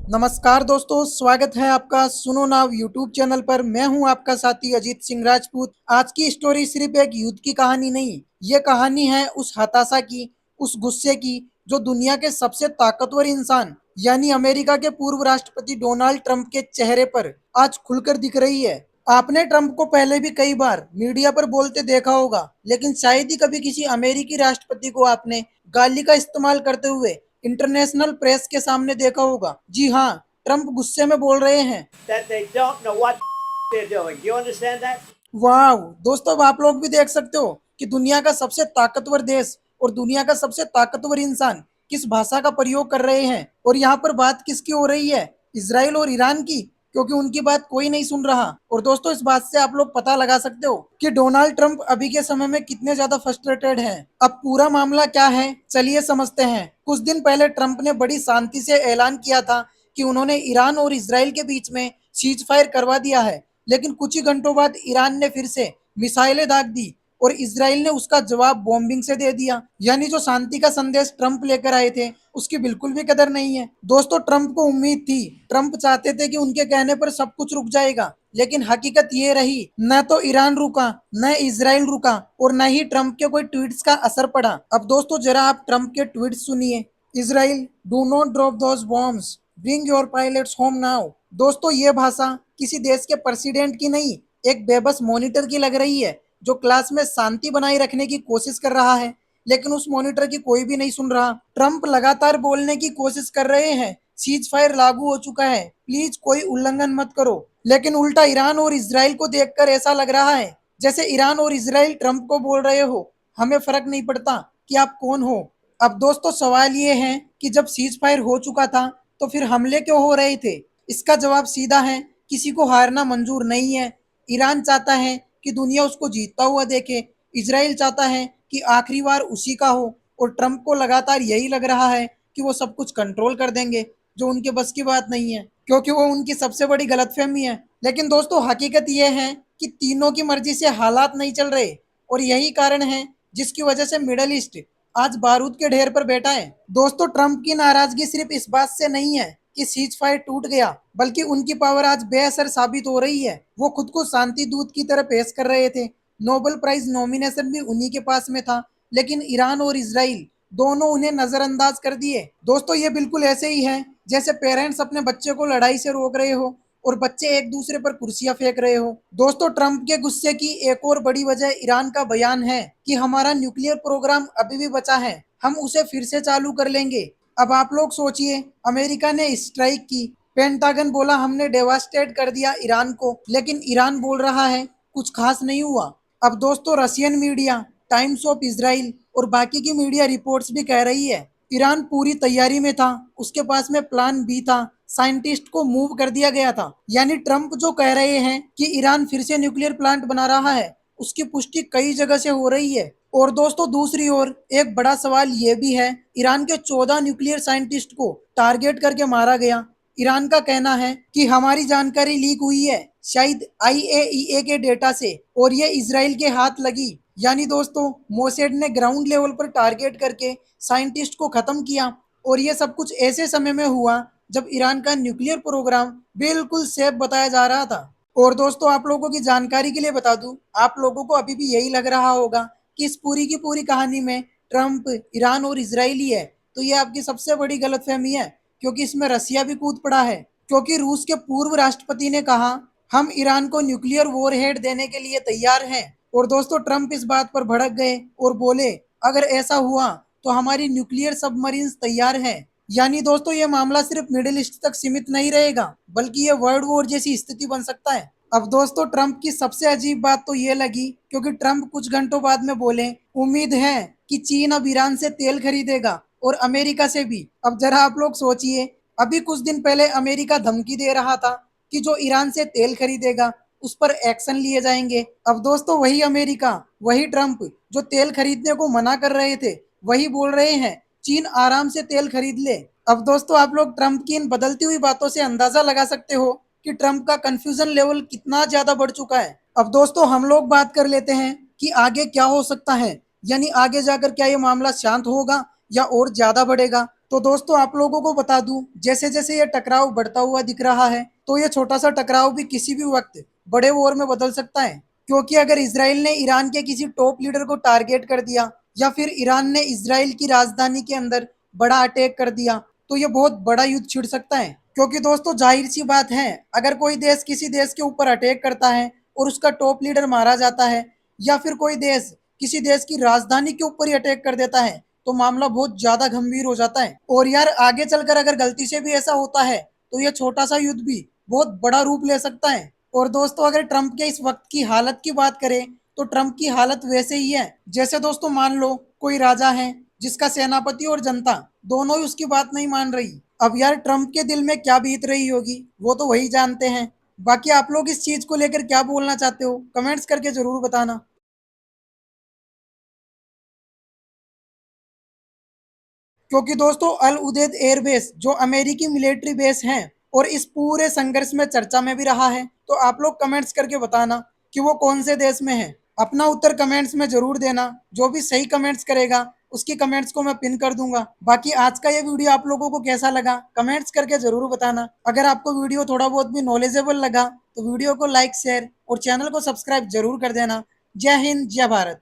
नमस्कार दोस्तों, स्वागत है आपका सुनो नाव यूट्यूब चैनल पर। मैं हूं आपका साथी अजीत सिंह राजपूत। आज की स्टोरी सिर्फ एक युद्ध की कहानी नहीं, ये कहानी है उस हताशा की, उस गुस्से की जो दुनिया के सबसे ताकतवर इंसान यानी अमेरिका के पूर्व राष्ट्रपति डोनाल्ड ट्रंप के चेहरे पर आज खुलकर दिख रही है। आपने ट्रंप को पहले भी कई बार मीडिया पर बोलते देखा होगा, लेकिन शायद ही कभी किसी अमेरिकी राष्ट्रपति को आपने गाली का इस्तेमाल करते हुए इंटरनेशनल प्रेस के सामने देखा होगा। जी हाँ, ट्रंप गुस्से में बोल रहे हैं। that they don't know what they're doing. Do you understand that? वाह दोस्तों, अब आप लोग भी देख सकते हो कि दुनिया का सबसे ताकतवर देश और दुनिया का सबसे ताकतवर इंसान किस भाषा का प्रयोग कर रहे हैं। और यहाँ पर बात किसकी हो रही है? इसराइल और ईरान की, क्योंकि उनकी बात कोई नहीं सुन रहा। और दोस्तों, इस बात से आप लोग पता लगा सकते हो कि डोनाल्ड ट्रंप अभी के समय में कितने ज्यादा फ्रस्ट्रेटेड हैं। अब पूरा मामला क्या है, चलिए समझते हैं। कुछ दिन पहले ट्रंप ने बड़ी शांति से ऐलान किया था कि उन्होंने ईरान और इसराइल के बीच में सीज फायर करवा दिया है, लेकिन कुछ ही घंटों बाद ईरान ने फिर से मिसाइलें दाग दी और इसराइल ने उसका जवाब बॉम्बिंग से दे दिया। यानी जो शांति का संदेश ट्रंप लेकर आए थे उसकी बिल्कुल भी कदर नहीं है। दोस्तों, ट्रंप को उम्मीद थी, ट्रंप चाहते थे कि उनके कहने पर सब कुछ रुक जाएगा, लेकिन हकीकत ये रही, न तो ईरान रुका, न इसराइल रुका और न ही ट्रंप के कोई ट्वीट्स का असर पड़ा। अब दोस्तों, जरा आप ट्रंप के ट्वीट्स सुनिए। Israel, do not drop those bombs, bring your pilots home now. दोस्तों, ये भाषा किसी देश के प्रेसिडेंट की नहीं, एक बेबस मॉनिटर की लग रही है, जो क्लास में शांति बनाए रखने की कोशिश कर रहा है, लेकिन उस मॉनिटर की कोई भी नहीं सुन रहा। ट्रंप लगातार बोलने की कोशिश कर रहे हैं, सीज फायर लागू हो चुका है, प्लीज कोई उल्लंघन मत करो, लेकिन उल्टा ईरान और इसराइल को देखकर ऐसा लग रहा है जैसे ईरान और इसराइल ट्रंप को बोल रहे हो, हमें फर्क नहीं पड़ता कि आप कौन हो। अब दोस्तों, सवाल ये है कि जब सीज फायर हो चुका था तो फिर हमले क्यों हो रहे थे? इसका जवाब सीधा है, किसी को हारना मंजूर नहीं है। ईरान चाहता है कि दुनिया उसको जीतता हुआ देखे, इसराइल चाहता है कि आखिरी बार उसी का हो, और ट्रंप को लगातार यही लग रहा है कि वो सब कुछ कंट्रोल कर देंगे, जो उनके बस की बात नहीं है, क्योंकि वो उनकी सबसे बड़ी गलतफहमी है। लेकिन दोस्तों, हकीकत यह है कि तीनों की मर्जी से हालात नहीं चल रहे, और यही कारण है जिसकी वजह से मिडल ईस्ट आज बारूद के ढेर पर बैठा है। दोस्तों, ट्रंप की नाराजगी सिर्फ इस बात से नहीं है कि सीज फायर टूट गया, बल्कि उनकी पावर आज बेअसर साबित हो रही है। वो खुद को शांति दूत की तरह पेश कर रहे थे, नोबेल प्राइज नॉमिनेशन भी उन्हीं के पास में था, लेकिन ईरान और इसराइल दोनों उन्हें नजरअंदाज कर दिए। दोस्तों, ये बिल्कुल ऐसे ही है जैसे पेरेंट्स अपने बच्चे को लड़ाई से रोक रहे हो और बच्चे एक दूसरे पर कुर्सियां फेंक रहे हो। दोस्तों, ट्रंप के गुस्से की एक और बड़ी वजह ईरान का बयान है कि हमारा न्यूक्लियर प्रोग्राम अभी भी बचा है, हम उसे फिर से चालू कर लेंगे। अब आप लोग सोचिए, अमेरिका ने स्ट्राइक की, पेंटागन बोला हमने डेवास्टेट कर दिया ईरान को, लेकिन ईरान बोल रहा है कुछ खास नहीं हुआ। अब दोस्तों, Russian media, times of Israel और बाकी की मीडिया रिपोर्ट्स भी कह रही है ईरान पूरी तैयारी में था, उसके पास में प्लान बी था, साइंटिस्ट को मूव कर दिया गया था। यानी ट्रंप जो कह रहे हैं कि ईरान फिर से न्यूक्लियर प्लांट बना रहा है, उसकी पुष्टि कई जगह से हो रही है। और दोस्तों, दूसरी ओर एक बड़ा सवाल ये भी है, ईरान के 14 न्यूक्लियर साइंटिस्ट को टारगेट करके मारा गया। ईरान का कहना है कि हमारी जानकारी लीक हुई है, शायद आईएईए के डेटा से, और ये इसराइल के हाथ लगी। यानी दोस्तों, मोसेड ने ग्राउंड लेवल पर टारगेट करके साइंटिस्ट को खत्म किया, और ये सब कुछ ऐसे समय में हुआ जब ईरान का न्यूक्लियर प्रोग्राम बिल्कुल सेफ बताया जा रहा था। और दोस्तों, आप लोगों की जानकारी के लिए बता दूं, आप लोगों को अभी भी यही लग रहा होगा कि इस पूरी की पूरी कहानी में ट्रंप, ईरान और इसराइल ही है, तो ये आपकी सबसे बड़ी गलतफहमी है, क्योंकि इसमें रसिया भी कूद पड़ा है। क्योंकि रूस के पूर्व राष्ट्रपति ने कहा हम ईरान को न्यूक्लियर वॉरहेड देने के लिए तैयार हैं, और दोस्तों, ट्रंप इस बात पर भड़क गए और बोले अगर ऐसा हुआ तो हमारी न्यूक्लियर सबमरीन्स तैयार हैं। यानी दोस्तों, ये मामला सिर्फ मिडिल ईस्ट तक सीमित नहीं रहेगा, बल्कि ये वर्ल्ड वॉर जैसी स्थिति बन सकता है। अब दोस्तों, ट्रंप की सबसे अजीब बात तो ये लगी, क्योंकि ट्रंप कुछ घंटों बाद में बोले उम्मीद है कि चीन अब ईरान से तेल खरीदेगा और अमेरिका से भी। अब जरा आप लोग सोचिए, अभी कुछ दिन पहले अमेरिका धमकी दे रहा था कि जो ईरान से तेल खरीदेगा उस पर एक्शन लिए जाएंगे। अब दोस्तों, वही अमेरिका, वही ट्रंप जो तेल खरीदने को मना कर रहे थे, वही बोल रहे हैं चीन आराम से तेल खरीद ले। अब दोस्तों, आप लोग ट्रंप की इन बदलती हुई बातों से अंदाजा लगा सकते हो कि ट्रंप का कंफ्यूजन लेवल कितना ज्यादा बढ़ चुका है। अब दोस्तों, हम लोग बात कर लेते हैं कि आगे क्या हो सकता है, यानी आगे जाकर क्या ये मामला शांत होगा या और ज्यादा बढ़ेगा? तो दोस्तों आप लोगों को बता दूं, जैसे जैसे ये टकराव बढ़ता हुआ दिख रहा है, तो ये छोटा सा टकराव भी किसी भी वक्त बड़े वॉर में बदल सकता है। क्योंकि अगर इसराइल ने ईरान के किसी टॉप लीडर को टारगेट कर दिया, या फिर ईरान ने इसराइल की राजधानी के अंदर बड़ा अटैक कर दिया, तो ये बहुत बड़ा युद्ध छिड़ सकता है। क्योंकि दोस्तों जाहिर सी बात है, अगर कोई देश किसी देश के ऊपर अटैक करता है और उसका टॉप लीडर मारा जाता है, या फिर कोई देश किसी देश की राजधानी के ऊपर ही अटैक कर देता है, तो मामला बहुत ज्यादा गंभीर हो जाता है। और यार आगे चलकर अगर गलती से भी ऐसा होता है, तो ये छोटा सा युद्ध भी बहुत बड़ा रूप ले सकता है। और दोस्तों अगर ट्रंप के इस वक्त की हालत की बात करें, तो ट्रंप की हालत वैसे ही है जैसे दोस्तों मान लो कोई राजा है जिसका सेनापति और जनता दोनों ही उसकी बात नहीं मान रही। अब यार ट्रंप के दिल में क्या बीत रही होगी वो तो वही जानते हैं। बाकी आप लोग इस चीज को लेकर क्या बोलना चाहते हो, कमेंट्स करके जरूर बताना। क्योंकि दोस्तों अल उदैद एयरबेस जो अमेरिकी मिलिट्री बेस है और इस पूरे संघर्ष में चर्चा में भी रहा है, तो आप लोग कमेंट्स करके बताना कि वो कौन से देश में है। अपना उत्तर कमेंट्स में जरूर देना। जो भी सही कमेंट्स करेगा उसकी कमेंट्स को मैं पिन कर दूंगा। बाकी आज का ये वीडियो आप लोगों को कैसा लगा कमेंट्स करके जरूर बताना। अगर आपको वीडियो थोड़ा बहुत भी नॉलेजेबल लगा तो वीडियो को लाइक शेयर और चैनल को सब्सक्राइब जरूर कर देना। जय हिंद जय भारत।